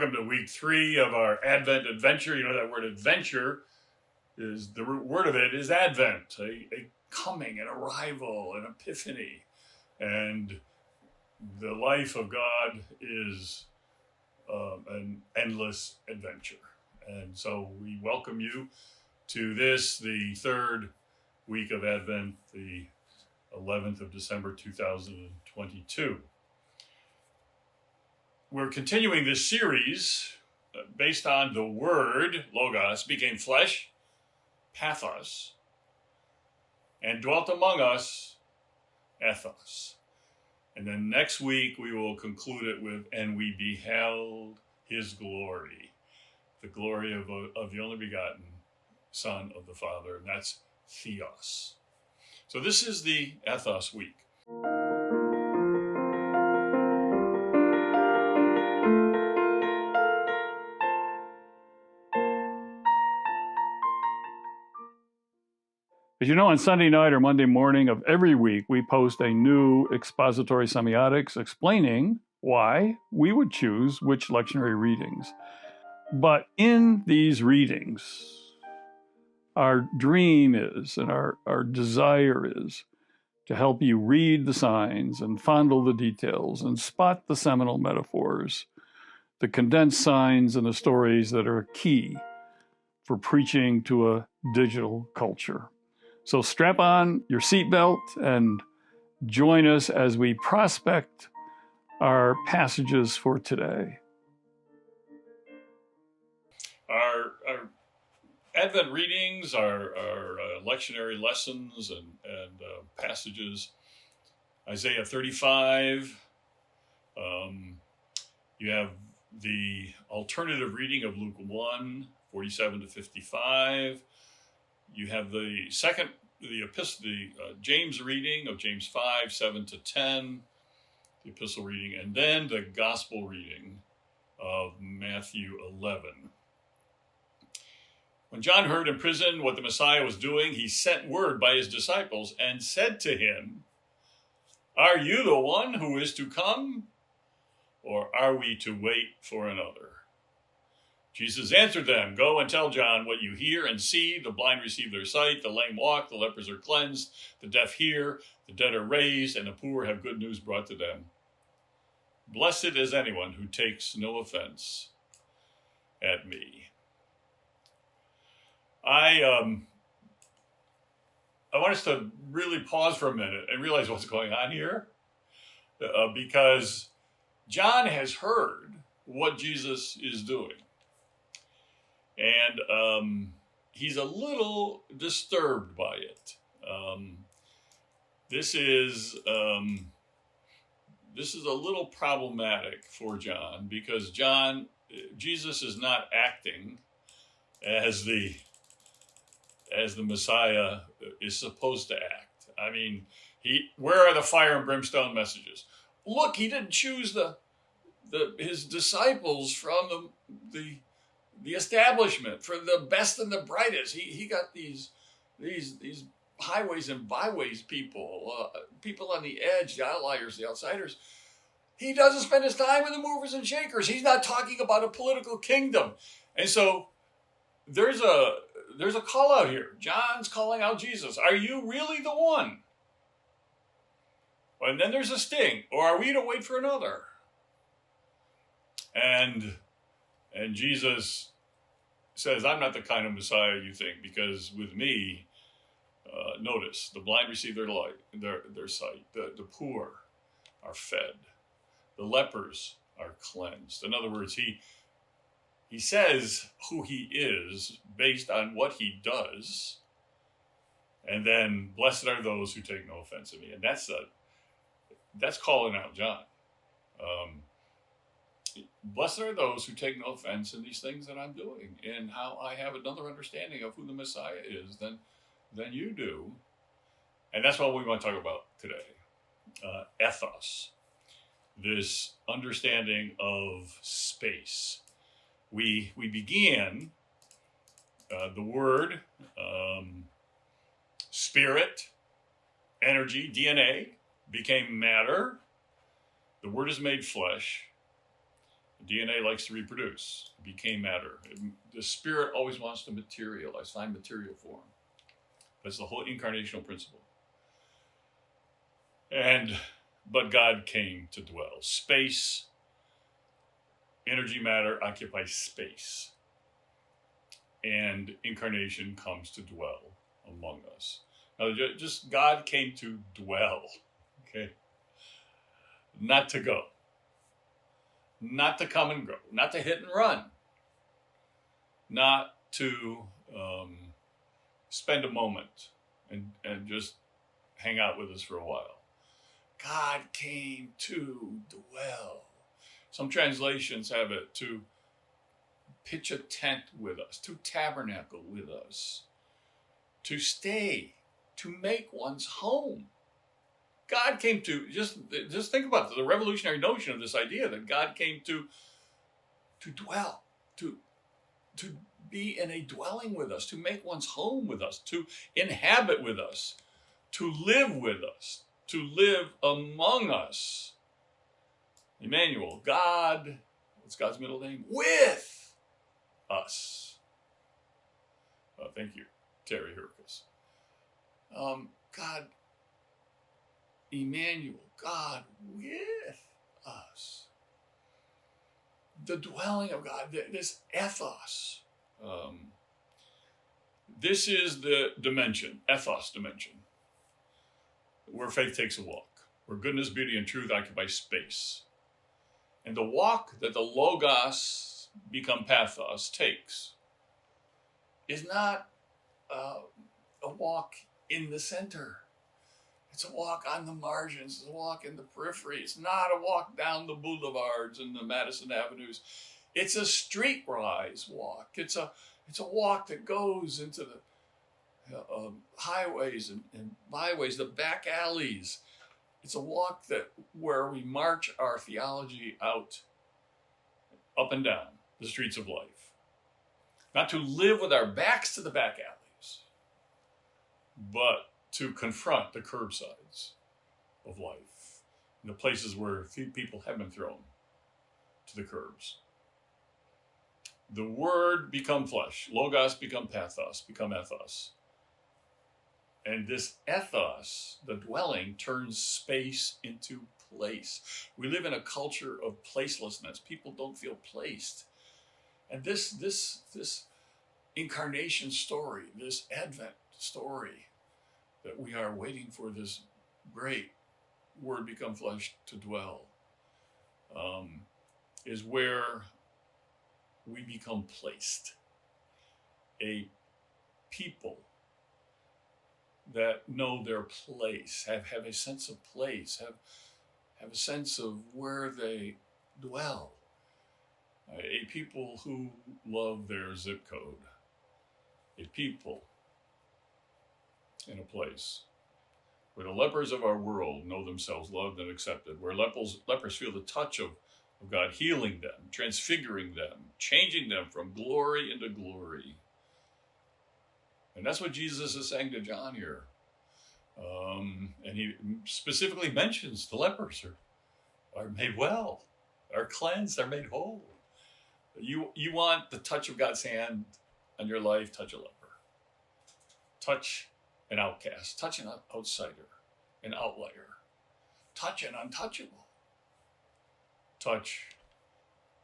Welcome to week 3 of our Advent adventure. You know that word adventure is, the root word of it is Advent, a coming, an arrival, an epiphany. And the life of God is an endless adventure. And so we welcome you to this, the 3rd week of Advent, the 11th of December, 2022. We're continuing this series based on the word, Logos, became flesh, Pathos, and dwelt among us, Ethos. And then next week we will conclude it with, and we beheld his glory, the glory of the only begotten Son of the Father, and that's Theos. So this is the Ethos week. As you know, on Sunday night or Monday morning of every week, we post a new expository semiotics explaining why we would choose which lectionary readings. But in these readings, our dream is, and our desire is, to help you read the signs and fondle the details and spot the seminal metaphors, the condensed signs and the stories that are key for preaching to a digital culture. So strap on your seatbelt and join us as we prospect our passages for today. Our Advent readings, our lectionary lessons and passages, Isaiah 35. You have the alternative reading of Luke 1, 47 to 55. You have the James reading of James 5, 7 to 10, the epistle reading, and then the gospel reading of Matthew 11. When John heard in prison what the Messiah was doing, he sent word by his disciples and said to him, "Are you the one who is to come, or are we to wait for another?" Jesus answered them, "Go and tell John what you hear and see. The blind receive their sight, the lame walk, the lepers are cleansed, the deaf hear, the dead are raised, and the poor have good news brought to them. Blessed is anyone who takes no offense at me." I want us to really pause for a minute and realize what's going on here, because John has heard what Jesus is doing. And he's a little disturbed by it. This is a little problematic for John, because Jesus is not acting as the Messiah is supposed to act. I mean, where are the fire and brimstone messages? Look, he didn't choose his disciples from the establishment, for the best and the brightest. He got these highways and byways people on the edge, the outliers, the outsiders. He doesn't spend his time with the movers and shakers. He's not talking about a political kingdom. And so there's a call out here. John's calling out Jesus. Are you really the one? And then there's a sting. Or are we to wait for another? And Jesus says, "I'm not the kind of Messiah you think, because with me, notice, the blind receive their light, their sight, the poor are fed, the lepers are cleansed." In other words, he says who he is based on what he does, and then blessed are those who take no offense at me. And that's calling out John. Blessed are those who take no offense in these things that I'm doing, and how I have another understanding of who the Messiah is than you do. And that's what we want to talk about today. Ethos, this understanding of space. We began the word, spirit, energy, DNA, became matter. The word is made flesh. DNA likes to reproduce. It became matter. The spirit always wants to materialize, find material form. That's the whole incarnational principle. But God came to dwell. Space, energy, matter occupy space. And incarnation comes to dwell among us. Now, just God came to dwell, okay? Not to go. Not to come and go. Not to hit and run. Not to spend a moment and just hang out with us for a while. God came to dwell. Some translations have it to pitch a tent with us, to tabernacle with us, to stay, to make one's home. God came to, just think about the revolutionary notion of this idea that God came to dwell, to be in a dwelling with us, to make one's home with us, to inhabit with us, to live with us, to live among us. Emmanuel, God, what's God's middle name? With us. Thank you, Terry Hirkus. God, Emmanuel, God with us. The dwelling of God, this ethos. This is the dimension, ethos dimension, where faith takes a walk, where goodness, beauty, and truth occupy space. And the walk that the Logos become Pathos takes is not a walk in the center. It's a walk on the margins. It's a walk in the periphery. It's not a walk down the boulevards and the Madison Avenues. It's a streetwise walk. It's a walk that goes into the highways and byways, the back alleys. It's a walk where we march our theology out, up and down the streets of life. Not to live with our backs to the back alleys, but to confront the curbsides of life, the places where people have been thrown to the curbs. The word become flesh, Logos become Pathos, become ethos. And this ethos, the dwelling, turns space into place. We live in a culture of placelessness. People don't feel placed. And this incarnation story, this Advent story, that we are waiting for this great word become flesh to dwell, is where we become placed. A people that know their place, have a sense of place, have a sense of where they dwell. A people who love their zip code. A people in a place where the lepers of our world know themselves loved and accepted, where lepers feel the touch of God healing them, transfiguring them, changing them from glory into glory. And that's what Jesus is saying to John here. And he specifically mentions the lepers are made well, are cleansed, are made whole. You want the touch of God's hand on your life, touch a leper. Touch an outcast, touch an outsider, an outlier, touch an untouchable, touch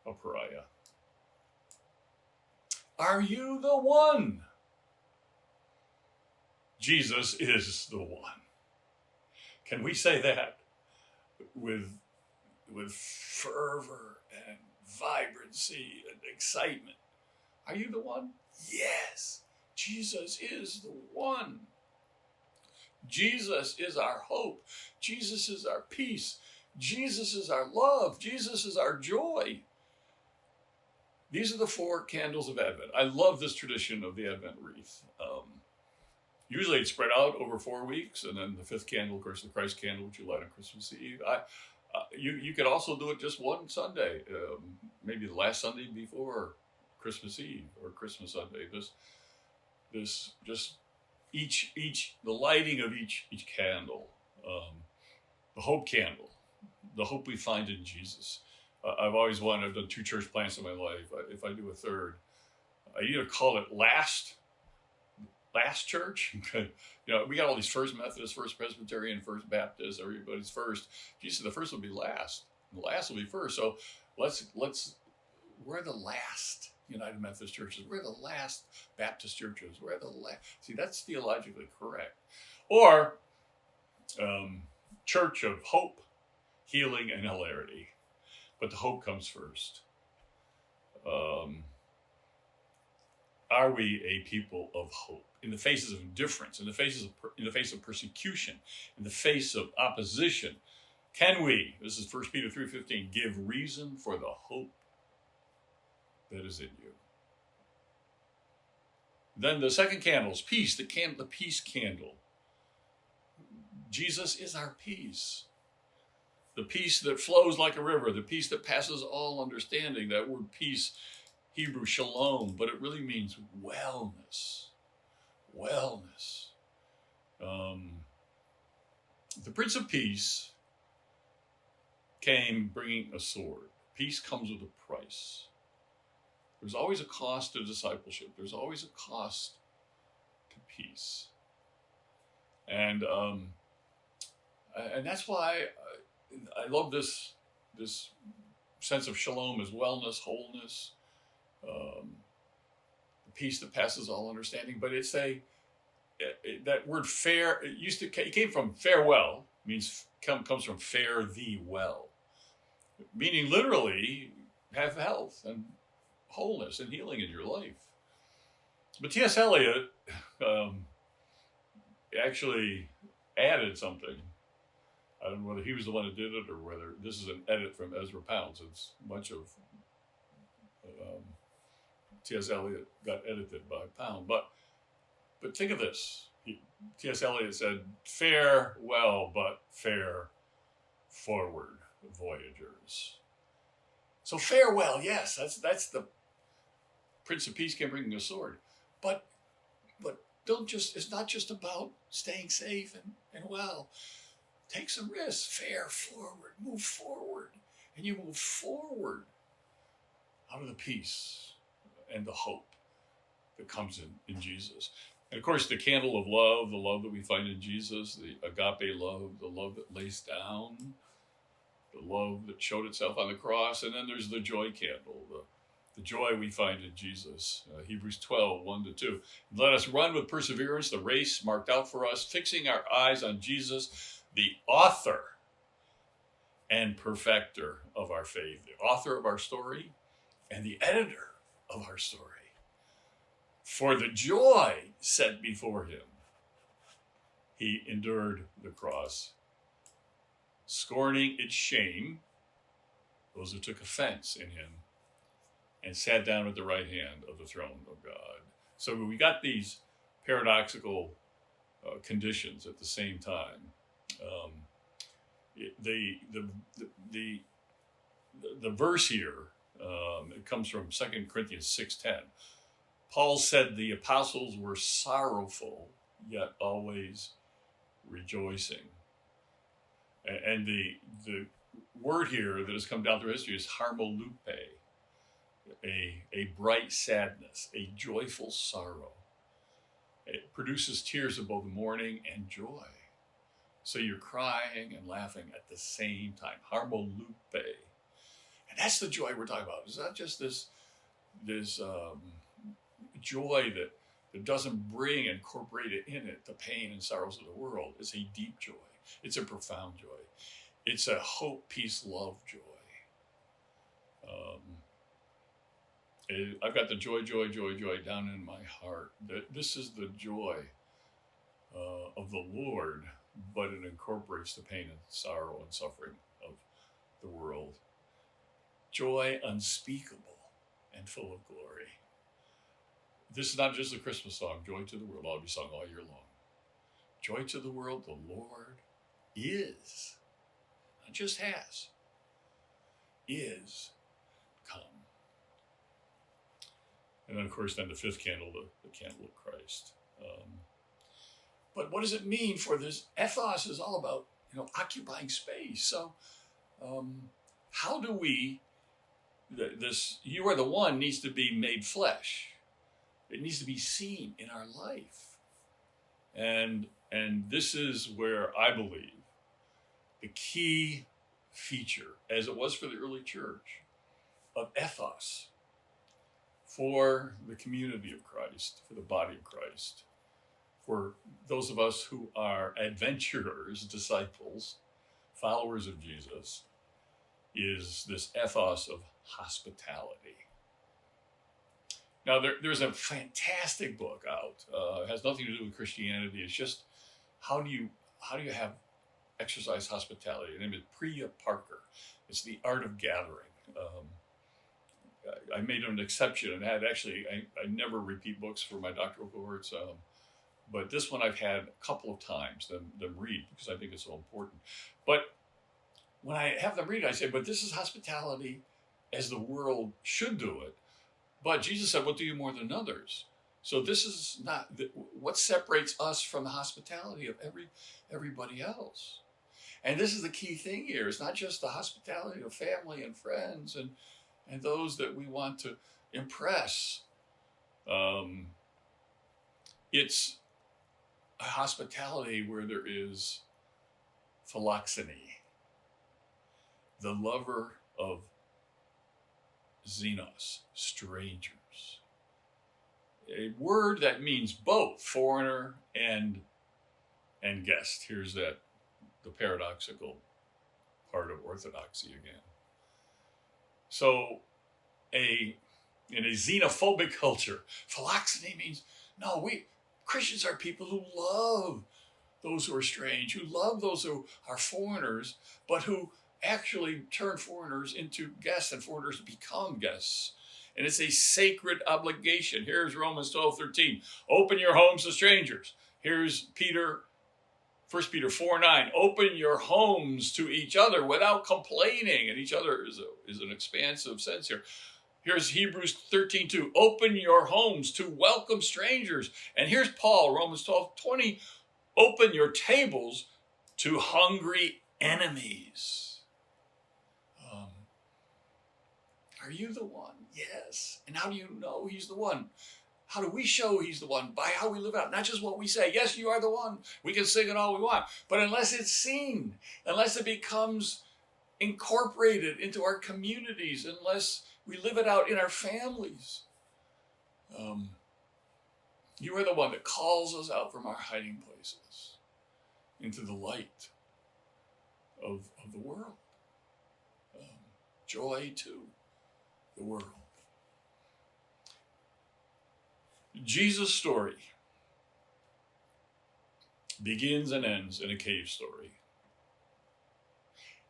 a pariah. Are you the one? Jesus is the one. Can we say that with fervor and vibrancy and excitement? Are you the one? Yes, Jesus is the one. Jesus is our hope. Jesus is our peace. Jesus is our love. Jesus is our joy. These are the 4 candles of Advent. I love this tradition of the Advent wreath. Usually it's spread out over 4 weeks, and then the 5th candle, of course, the Christ candle, which you light on Christmas Eve. You could also do it just one Sunday, maybe the last Sunday before Christmas Eve or Christmas Sunday. This just the lighting of each candle, the hope candle, the hope we find in Jesus, I've always wanted, I've done 2 church plants in my life. If I do a third, I either call it last church. We got all these First Methodist, First Presbyterian, First Baptist, everybody's first. Jesus said the first will be last, and the last will be first. So we're the last United Methodist churches. We're the last Baptist churches. We're the last. See, that's theologically correct. Or Church of Hope, Healing, and Hilarity. But the hope comes first. Are we a people of hope in the faces of indifference, in the face of persecution, in the face of opposition? Can we? This is 1 Peter 3:15. Give reason for the hope that is in you. Then the second candle is peace. The peace candle. Jesus is our peace. The peace that flows like a river, the peace that passes all understanding. That word peace, Hebrew shalom, but it really means wellness. Wellness. The Prince of Peace came bringing a sword. Peace comes with a price. There's always a cost to discipleship. There's always a cost to peace. And that's why I love this sense of shalom as wellness, wholeness, the peace that passes all understanding. But it's that word fair. It came from farewell, comes from fare thee well, meaning literally have health and wholeness and healing in your life. But T.S. Eliot actually added something. I don't know whether he was the one who did it or whether this is an edit from Ezra Pound. It's much of T.S. Eliot got edited by Pound. But think of this. T.S. Eliot said, farewell, but fare forward, voyagers. So farewell, yes, that's the Prince of Peace came bringing a sword. But it's not just about staying safe and well. Take some risks, fare forward, move forward. And you move forward out of the peace and the hope that comes in Jesus. And of course, the candle of love, the love that we find in Jesus, the agape love, the love that lays down, the love that showed itself on the cross. And then there's the joy candle, the joy we find in Jesus. Hebrews 12, 1-2. Let us run with perseverance the race marked out for us, fixing our eyes on Jesus, the author and perfecter of our faith, the author of our story and the editor of our story. For the joy set before him, he endured the cross, scorning its shame, those who took offense in him, and sat down at the right hand of the throne of God. So we got these paradoxical conditions at the same time. The verse here, it comes from 2 Corinthians 6:10. Paul said the apostles were sorrowful, yet always rejoicing. And the word here that has come down through history is harmolupe, a bright sadness, a joyful sorrow. It produces tears of both mourning and joy. So you're crying and laughing at the same time. Harmolupe. And that's the joy we're talking about. It's not just this joy that doesn't bring incorporated in it the pain and sorrows of the world. It's a deep joy. It's a profound joy. It's a hope, peace, love joy. I've got the joy down in my heart. This is the joy of the Lord, but it incorporates the pain and sorrow and suffering of the world. Joy unspeakable and full of glory. This is not just a Christmas song, Joy to the World. I'll be sung all year long. Joy to the world, the Lord is, not just has, is come. And then, of course, then the fifth candle, the candle of Christ. But what does it mean for this? Ethos is all about, occupying space. So how do we this "you are the one" needs to be made flesh. It needs to be seen in our life. And this is where I believe the key feature, as it was for the early church, of ethos for the community of Christ, for the body of Christ, for those of us who are adventurers, disciples, followers of Jesus, is this ethos of hospitality. Now, there's a fantastic book out. It has nothing to do with Christianity. It's just how do you exercise hospitality? Her name is Priya Parker. It's The Art of Gathering. I made an exception and had I never repeat books for my doctoral cohorts, but this one I've had a couple of times them read because I think it's so important. But when I have them read, I say, but this is hospitality as the world should do it. But Jesus said, what do you more than others? So this is not what separates us from the hospitality of everybody else. And this is the key thing here. It's not just the hospitality of family and friends and those that we want to impress. It's a hospitality where there is philoxeny, the lover of xenos, strangers. A word that means both foreigner and guest. Here's the paradoxical part of orthodoxy again. So in a xenophobic culture, philoxeny means, no, Christians are people who love those who are strange, who love those who are foreigners, but who actually turn foreigners into guests and foreigners become guests. And it's a sacred obligation. Here's Romans 12:13. Open your homes to strangers. Here's 1 Peter 4:9. Open your homes to each other without complaining. And each other is an expansive sense here. Here's Hebrews 13:2. Open your homes to welcome strangers. And here's Paul, Romans 12:20. Open your tables to hungry enemies. Are you the one? Yes. And how do you know he's the one? How do we show he's the one? By how we live out, not just what we say. Yes, you are the one. We can sing it all we want. But unless it's seen, unless it becomes incorporated into our communities, unless we live it out in our families, you are the one that calls us out from our hiding places into the light of the world. Joy to the world. Jesus' story begins and ends in a cave story.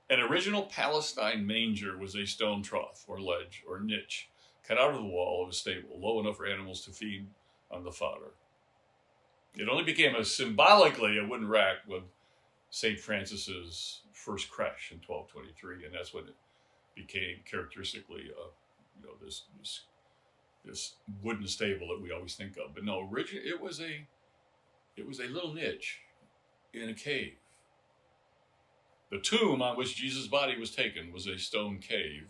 An original Palestine manger was a stone trough or ledge or niche cut out of the wall of a stable, low enough for animals to feed on the fodder. It only became symbolically a wooden rack with St. Francis's first creche in 1223, and that's when it became characteristically this wooden stable that we always think of. But no, originally it was a little niche in a cave. The tomb on which Jesus' body was taken was a stone cave,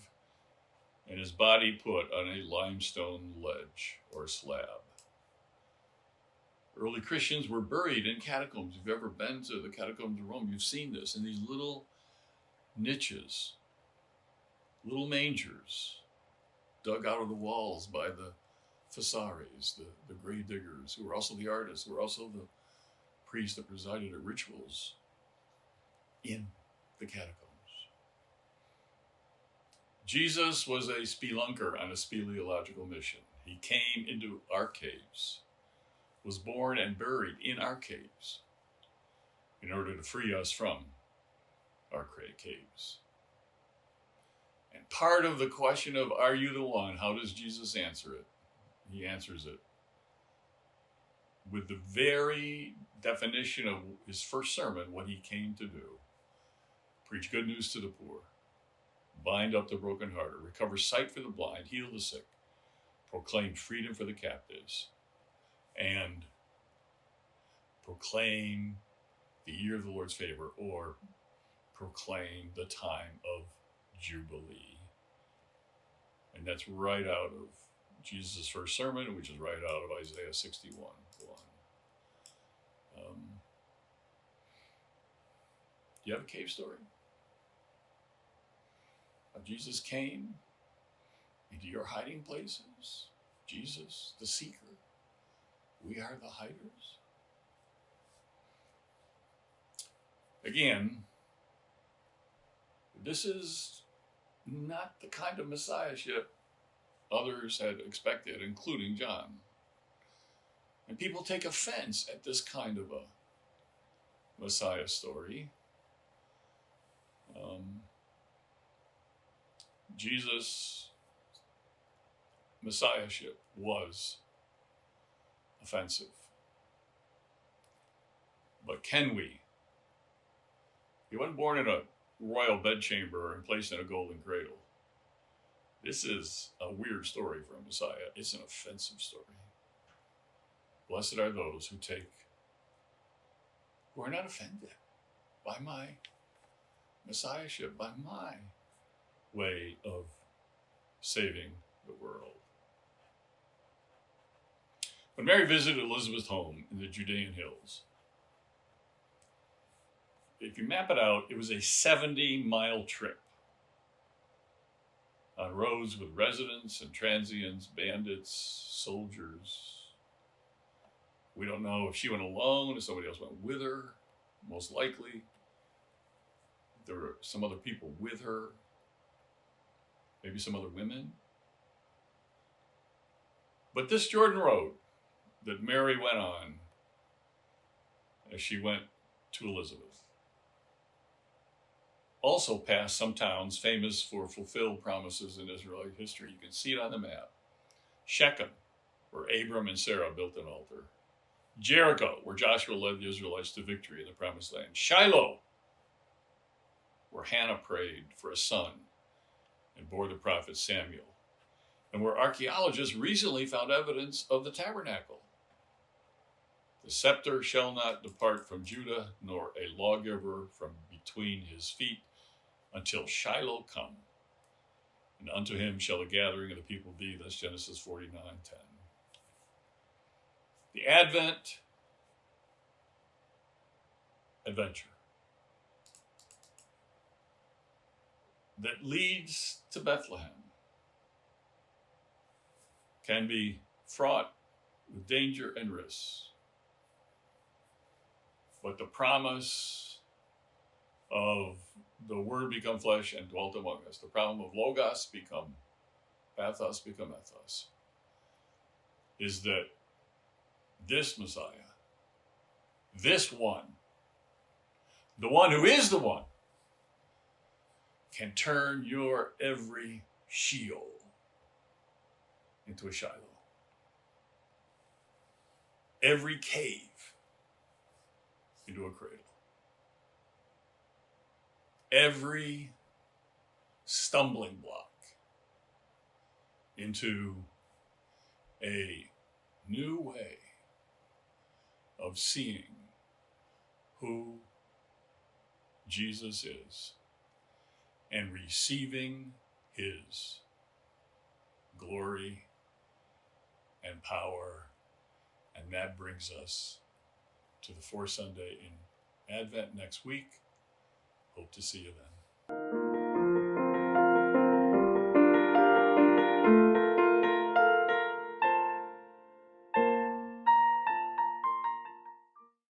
and his body put on a limestone ledge or slab. Early Christians were buried in catacombs. If you've ever been to the catacombs of Rome, you've seen this, in these little niches, little mangers, dug out of the walls by the Thesaures, the grave diggers, who were also the artists, who were also the priests that presided at rituals in the catacombs. Jesus was a spelunker on a speleological mission. He came into our caves, was born and buried in our caves in order to free us from our caves. And part of the question of, are you the one? How does Jesus answer it? He answers it with the very definition of his first sermon, what he came to do. Preach good news to the poor, bind up the brokenhearted, recover sight for the blind, heal the sick, proclaim freedom for the captives, and proclaim the year of the Lord's favor, or proclaim the time of Jubilee. And that's right out of Jesus' first sermon, which is right out of Isaiah 61:1. Do you have a cave story? How Jesus came into your hiding places? Jesus, the seeker. We are the hiders. Again, this is not the kind of messiahship others had expected, including John. And people take offense at this kind of a Messiah story. Jesus' messiahship was offensive. But can we? He wasn't born in a royal bedchamber and placed in a golden cradle. This is a weird story for a Messiah. It's an offensive story. Blessed are those who are not offended by my messiahship, by my way of saving the world. When Mary visited Elizabeth's home in the Judean hills, if you map it out, it was a 70-mile trip on roads with residents and transients, bandits, soldiers. We don't know if she went alone, if somebody else went with her. Most likely, there were some other people with her, maybe some other women. But this Jordan Road that Mary went on as she went to Elizabeth also passed some towns famous for fulfilled promises in Israelite history. You can see it on the map. Shechem, where Abram and Sarah built an altar. Jericho, where Joshua led the Israelites to victory in the promised land. Shiloh, where Hannah prayed for a son and bore the prophet Samuel, and where archaeologists recently found evidence of the tabernacle. The scepter shall not depart from Judah, nor a lawgiver from between his feet, until Shiloh come, and unto him shall the gathering of the people be. That's Genesis 49:10. The Advent adventure that leads to Bethlehem can be fraught with danger and risks. But the promise of the Word become flesh and dwelt among us, the problem of Logos become Pathos, become Ethos, is that this Messiah, this one, the one who is the one, can turn your every Sheol into a Shiloh. Every cave into a cradle. Every stumbling block into a new way of seeing who Jesus is and receiving his glory and power. And that brings us to the fourth Sunday in Advent next week. Hope to see you then.